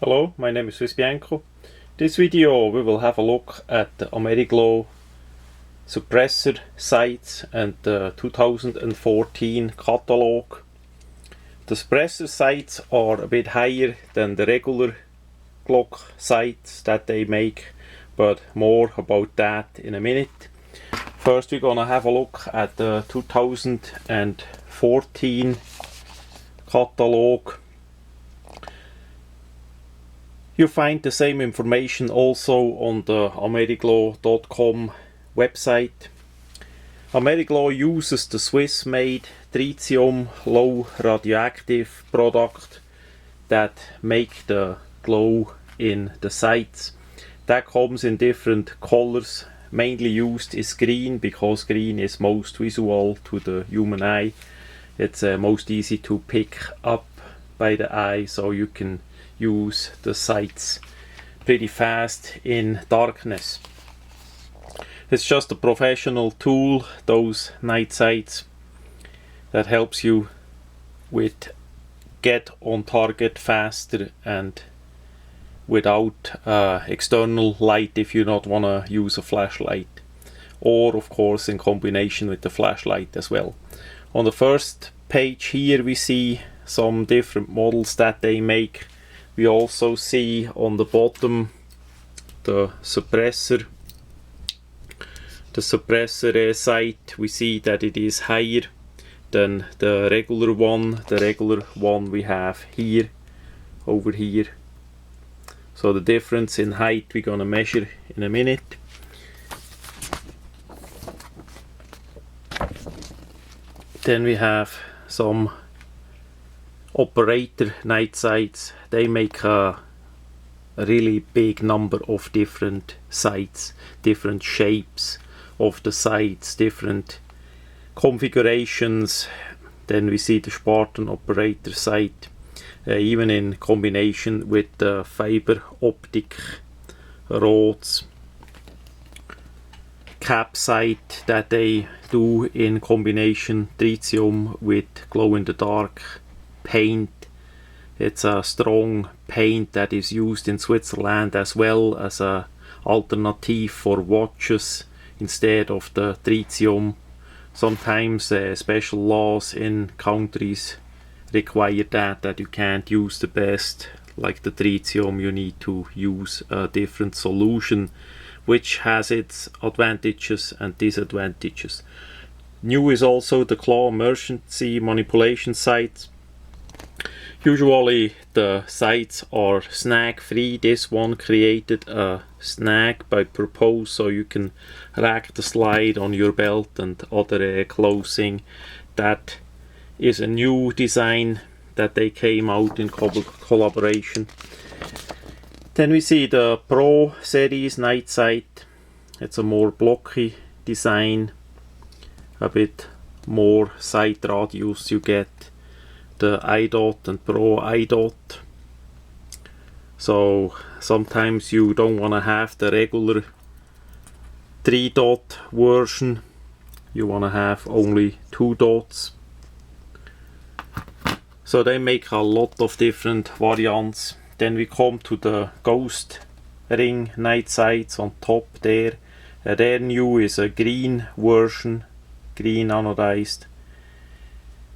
Hello, my name is swissbianco. This video we will have a look at the ameriglo suppressor sights and the 2014 catalog. The suppressor sights are a bit higher than the regular glock sights that they make, but more about that in a minute. First we're gonna have a look at the 2014 catalog. You find the same information also on the ameriglo.com website. Ameriglo uses the Swiss-made tritium low radioactive product that make the glow in the sights. That comes in different colors. Mainly used is green because green is most visual to the human eye. It's most easy to pick up by the eye, so you can use the sights pretty fast in darkness. It's just a professional tool, those night sights, that helps you with get on target faster and without external light if you not want to use a flashlight, or of course in combination with the flashlight as well. On the first page here we see some different models that they make. We also see on the bottom the suppressor. The suppressor sight, we see that it is higher than the regular one. The regular one we have here, over here. So the difference in height we're gonna measure in a minute. Then we have some operator night sights. They make a really big number of different sights, different shapes of the sights, different configurations. Then we see the Spartan operator sight, even in combination with the fiber optic rods. Cap sight that they do in combination tritium with glow in the dark paint. It's a strong paint that is used in Switzerland as well as a alternative for watches instead of the tritium. Sometimes special laws in countries require that you can't use the best like the tritium. You need to use a different solution, which has its advantages and disadvantages. New is also the claw emergency manipulation sights. Usually the sights are snag free. This one created a snag by purpose, so you can rack the slide on your belt and other clothing. That is a new design that they came out in collaboration. Then we see the Pro series night sight. It's a more blocky design, a bit more sight radius. You get the iDot and Pro iDot. So sometimes you don't want to have the regular 3-dot version. You want to have only 2 dots. So they make a lot of different variants. Then we come to the ghost ring night sights on top there. Their new is a green version, green anodized.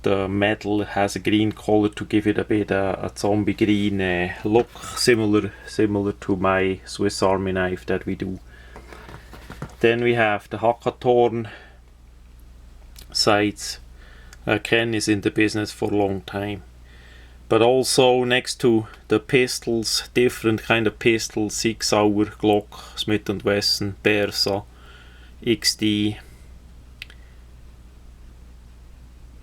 The metal has a green color to give it a bit a zombie green look, similar to my Swiss Army knife that we do. Then we have the Hawthorne Sights. Ken is in the business for a long time. But also next to the pistols, different kind of pistols, 6-hour, Glock, Smith & Wesson, Bersa, XD,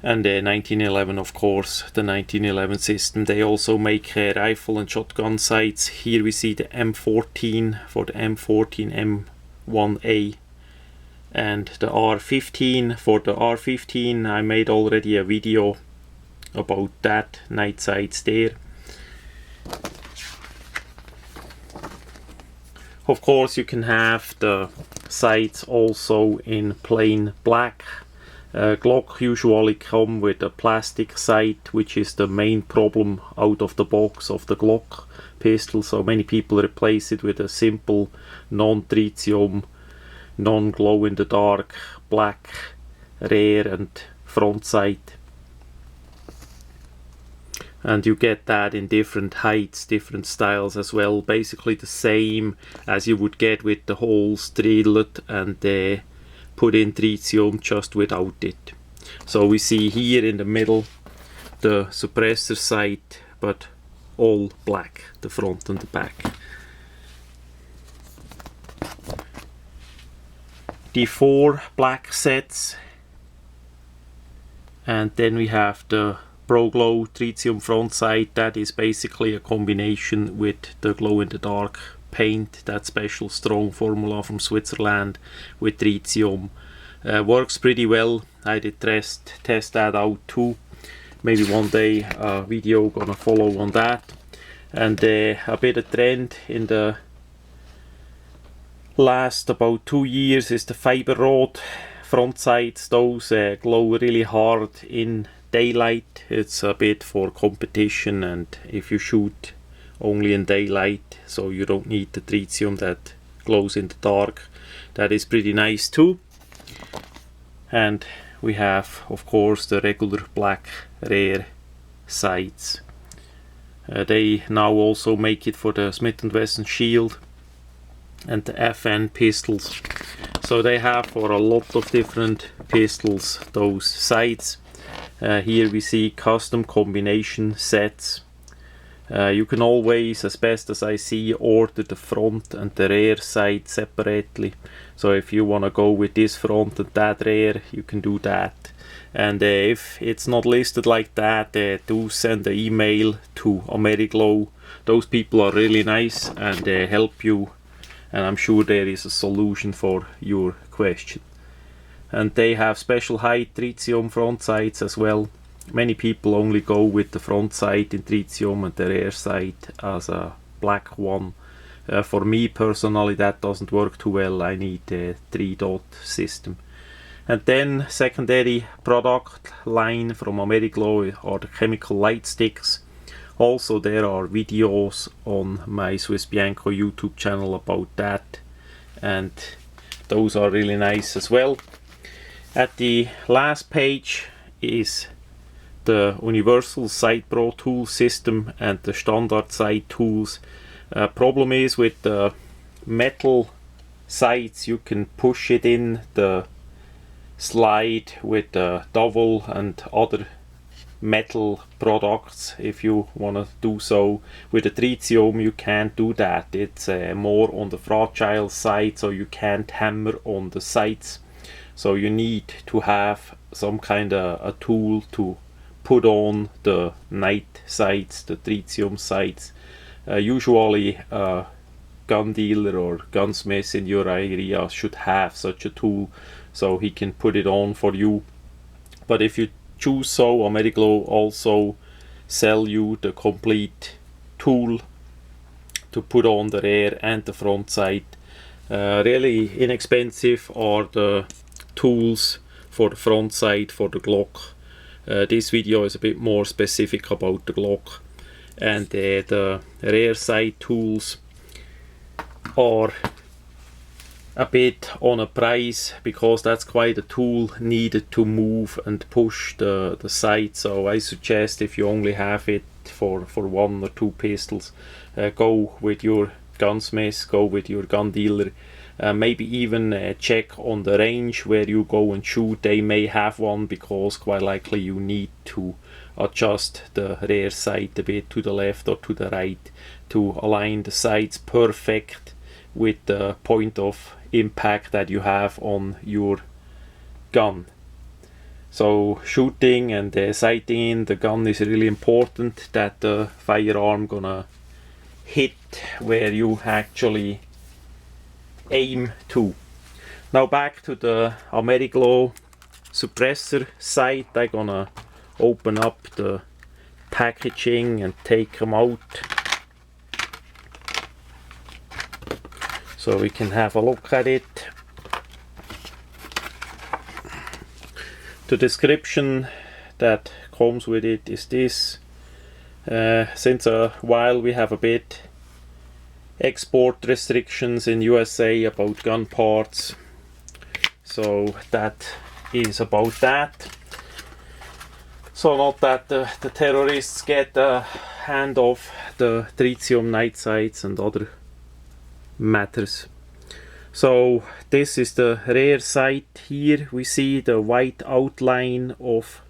and the 1911, of course, the 1911 system. They also make rifle and shotgun sights. Here we see the M14 for the M14 M1A and the R15 for the R15. I made already a video about that night sights there. Of course you can have the sights also in plain black. Glock usually come with a plastic sight, which is the main problem out of the box of the Glock pistol. So many people replace it with a simple non-tritium, non-glow-in-the-dark black rear and front sight. And you get that in different heights, different styles as well. Basically the same as you would get with the holes drilled and put in tritium, just without it. So we see here in the middle the suppressor sight, but all black, the front and the back. The 4 black sets, and then we have the Pro Glow tritium front sight. That is basically a combination with the glow-in-the-dark paint, that special strong formula from Switzerland with tritium. Works pretty well. I did test that out too. Maybe one day a video gonna follow on that. And a bit of trend in the last about 2 years is the fiber rod front sights. Those glow really hard in daylight. It's a bit for competition, and if you shoot only in daylight, so you don't need the tritium that glows in the dark, that is pretty nice too. And we have, of course, the regular black rear sights. They now also make it for the Smith & Wesson Shield and the FN pistols. So they have for a lot of different pistols those sights. Here we see custom combination sets. You can always, as best as I see, order the front and the rear sight separately. So if you want to go with this front and that rear, you can do that. And if it's not listed like that, do send an email to ameriglo. Those people are really nice and help you, and I'm sure there is a solution for your question. And they have special height tritium front sights as well. Many people only go with the front sight in tritium and the rear sight as a black one. For me personally, that doesn't work too well. I need a 3-dot system. And then secondary product line from ameriglo are the chemical light sticks. Also there are videos on my swissbianco YouTube channel about that, and those are really nice as well. At the last page is the universal sight pro tool system and the standard sight tools. Problem is with the metal sights, you can push it in the slide with the dowel and other metal products if you want to do so. With the tritium you can't do that. It's more on the fragile side, so you can't hammer on the sights. So you need to have some kind of a tool to put on the night sights, the tritium sights. Usually a gun dealer or gunsmith in your area should have such a tool, so he can put it on for you. But if you choose so, ameriglo also sell you the complete tool to put on the rear and the front sight. Really inexpensive are the tools for the front sight for the Glock. This video is a bit more specific about the Glock, and the rear sight tools are a bit on a price, because that's quite a tool needed to move and push the sight. So I suggest, if you only have it for 1 or 2 pistols, go with your gunsmith, go with your gun dealer. Maybe even check on the range where you go and shoot. They may have one, because quite likely you need to adjust the rear sight a bit to the left or to the right to align the sights perfect with the point of impact that you have on your gun. So shooting and sighting in the gun is really important, that the firearm gonna hit where you actually aim to. Now back to the ameriglo suppressor sight. I'm gonna open up the packaging and take them out so we can have a look at it. The description that comes with it is this. Since a while we have a bit export restrictions in USA about gun parts, so that is about that. So not that the terrorists get a hand of the tritium night sights and other matters. So this is the rear sight. Here we see the white outline of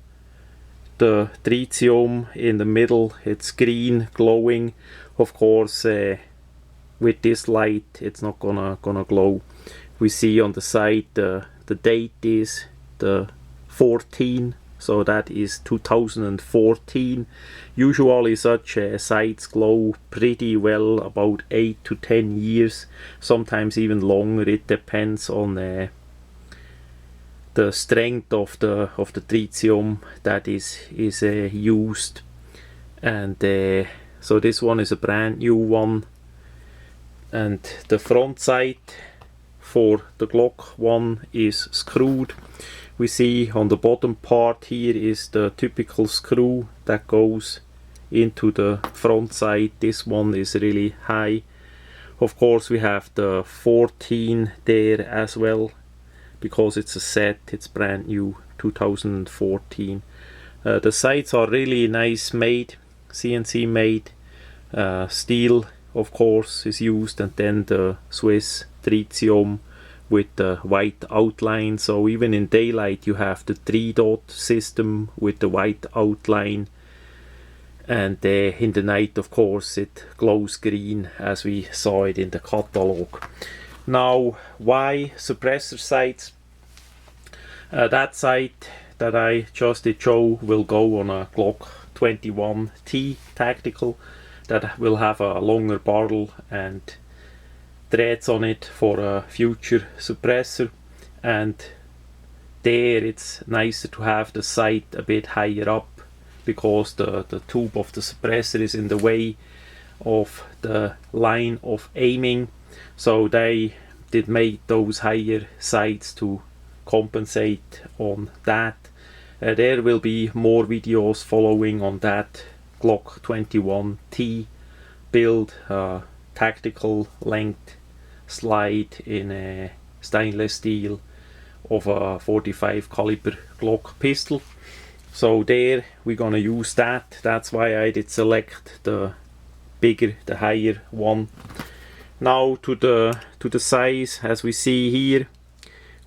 the tritium. In the middle it's green glowing. Of course with this light it's not gonna glow. We see on the side the date is the 14, so that is 2014. Usually such sights glow pretty well about 8 to 10 years, sometimes even longer. It depends on the strength of the tritium that is used. And so this one is a brand new one. And the front sight for the Glock one is screwed. We see on the bottom part here is the typical screw that goes into the front sight. This one is really high. Of course we have the 14 there as well, because it's a set, it's brand new, 2014. The sights are really nice made, CNC made. Steel of course is used, and then the Swiss tritium with the white outline. So even in daylight you have the 3-dot system with the white outline, and in the night of course it glows green as we saw it in the catalog. Now, why suppressor sights? That sight that I just did show will go on a Glock 21T tactical that will have a longer barrel and threads on it for a future suppressor, and there it's nicer to have the sight a bit higher up, because the tube of the suppressor is in the way of the line of aiming. So they did make those higher sights to compensate on that. There will be more videos following on that Glock 21T build, tactical length slide in stainless steel of a 45 caliber Glock pistol. So there we're gonna use that. That's why I did select the bigger, the higher one. Now to the size, as we see here,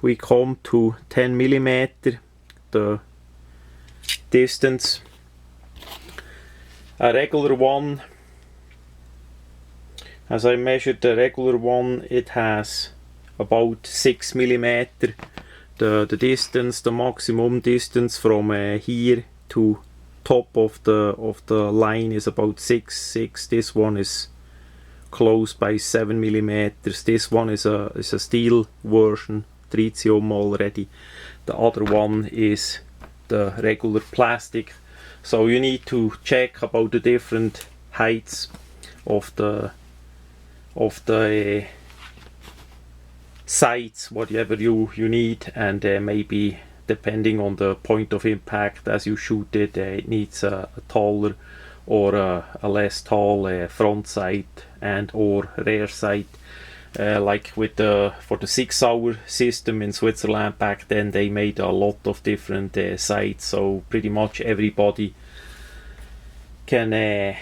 we come to 10 millimeter, the distance. A regular one, as I measured the regular one, it has about 6 millimeter. The distance, the maximum distance from here to top of the line is about 6. This one is close by 7 millimeters. This one is a steel version, tritium already. The other one is the regular plastic. So you need to check about the different heights of the sights, whatever you need, and maybe depending on the point of impact as you shoot it, it needs a taller or a less tall front sight and or rear sight. Like with for the 6-hour system in Switzerland back then, they made a lot of different sights, so pretty much everybody can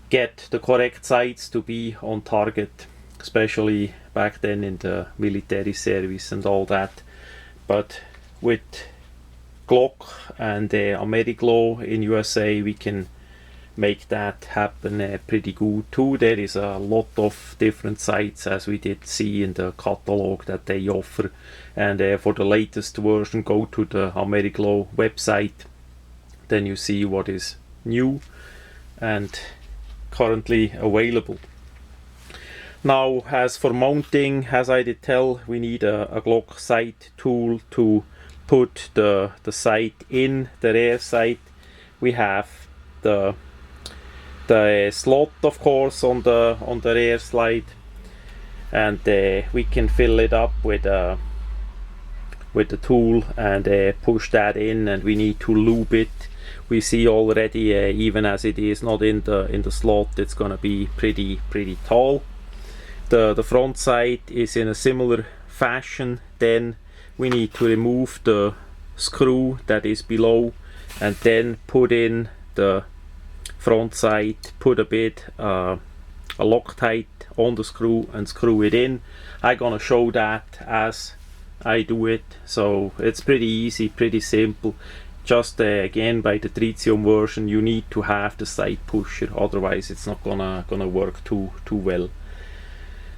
get the correct sights to be on target, especially back then in the military service and all that. But with Glock and ameriglo in USA, we can make that happen pretty good too. There is a lot of different sights, as we did see in the catalog that they offer, and for the latest version go to the ameriglo website, then you see what is new and currently available. Now, as for mounting, as I did tell, we need a Glock sight tool to put the sight in the rear sight. We have the slot, of course, on the rear slide, and we can fill it up with with the tool and push that in, and we need to lube it. We see already, even as it is not in the slot, it's gonna be pretty tall. The front sight is in a similar fashion. Then we need to remove the screw that is below and then put in the front sight, put a bit a Loctite on the screw and screw it in. I'm gonna show that as I do it, so it's pretty easy, pretty simple. Just again, by the tritium version, you need to have the sight pusher, otherwise it's not gonna work too well.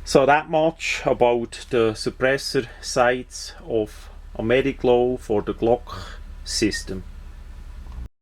So that much about the suppressor sights of ameriglo for the Glock system.